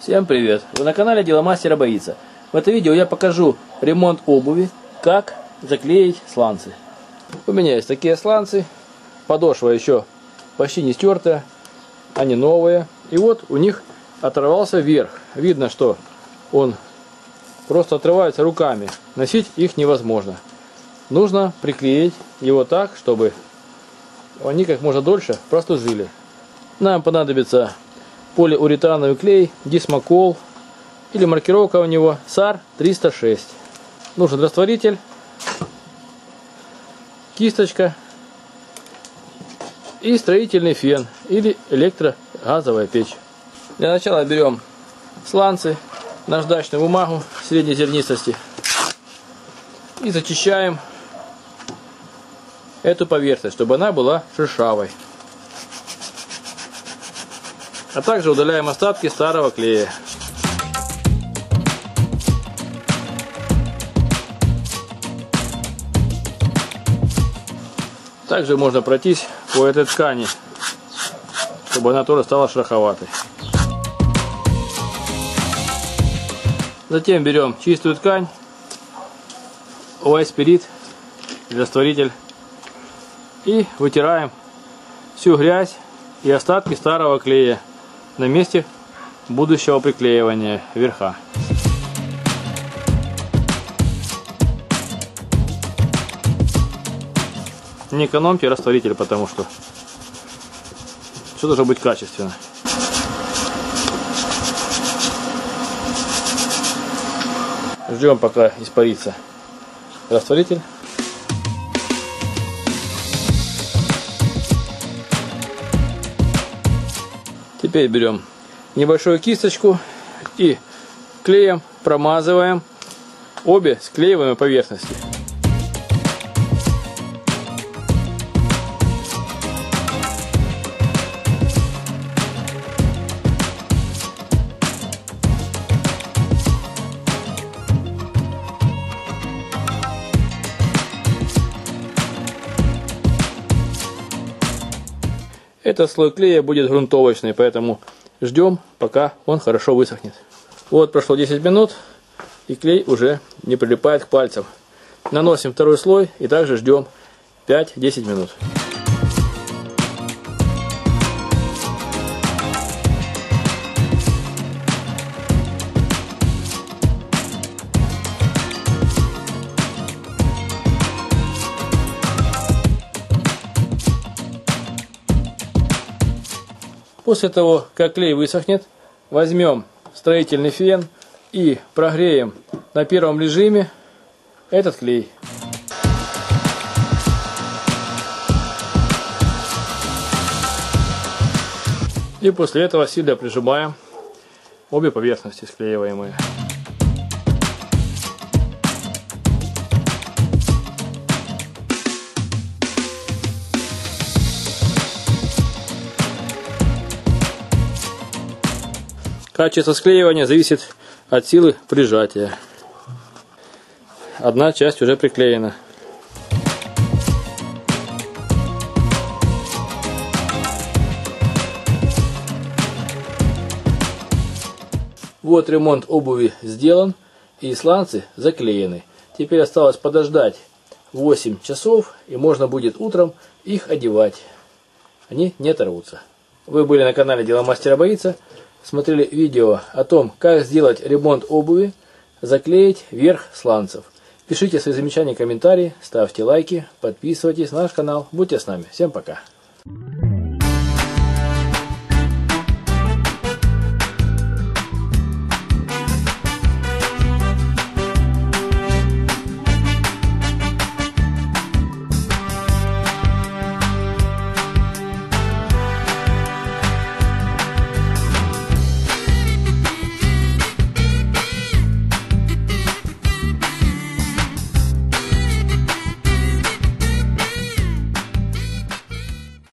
Всем привет! Вы на канале Дело мастера боится. В этом видео я покажу ремонт обуви, как заклеить сланцы. У меня есть такие сланцы, подошва еще почти не стертая, они новые. И вот у них оторвался верх. Видно, что он просто отрывается руками. Носить их невозможно. Нужно приклеить его так, чтобы они как можно дольше прослужили. Нам понадобится полиуретановый клей, дисмокол или маркировка у него SAR 306. Нужен растворитель, кисточка и строительный фен или электрогазовая печь. Для начала берем сланцы, наждачную бумагу средней зернистости и зачищаем эту поверхность, чтобы она была шершавой. А также удаляем остатки старого клея. Также можно пройтись по этой ткани, чтобы она тоже стала шероховатой. Затем берем чистую ткань, OA-спирит, растворитель, и вытираем всю грязь и остатки старого клея на месте будущего приклеивания верха. Не экономьте растворитель, потому что все должно быть качественно. Ждем, пока испарится растворитель. Теперь берем небольшую кисточку и клеем промазываем обе склеиваемые поверхности. Этот слой клея будет грунтовочный, поэтому ждем, пока он хорошо высохнет. Вот прошло 10 минут, и клей уже не прилипает к пальцам. Наносим второй слой и также ждем 5-10 минут. После того, как клей высохнет, возьмем строительный фен и прогреем на первом режиме этот клей. И после этого сильно прижимаем обе поверхности склеиваемые. Качество склеивания зависит от силы прижатия. Одна часть уже приклеена. Вот ремонт обуви сделан и сланцы заклеены. Теперь осталось подождать 8 часов, и можно будет утром их одевать. Они не оторвутся. Вы были на канале Дело мастера боится. Смотрели видео о том, как сделать ремонт обуви, заклеить верх сланцев. Пишите свои замечания, комментарии, ставьте лайки, подписывайтесь на наш канал. Будьте с нами. Всем пока.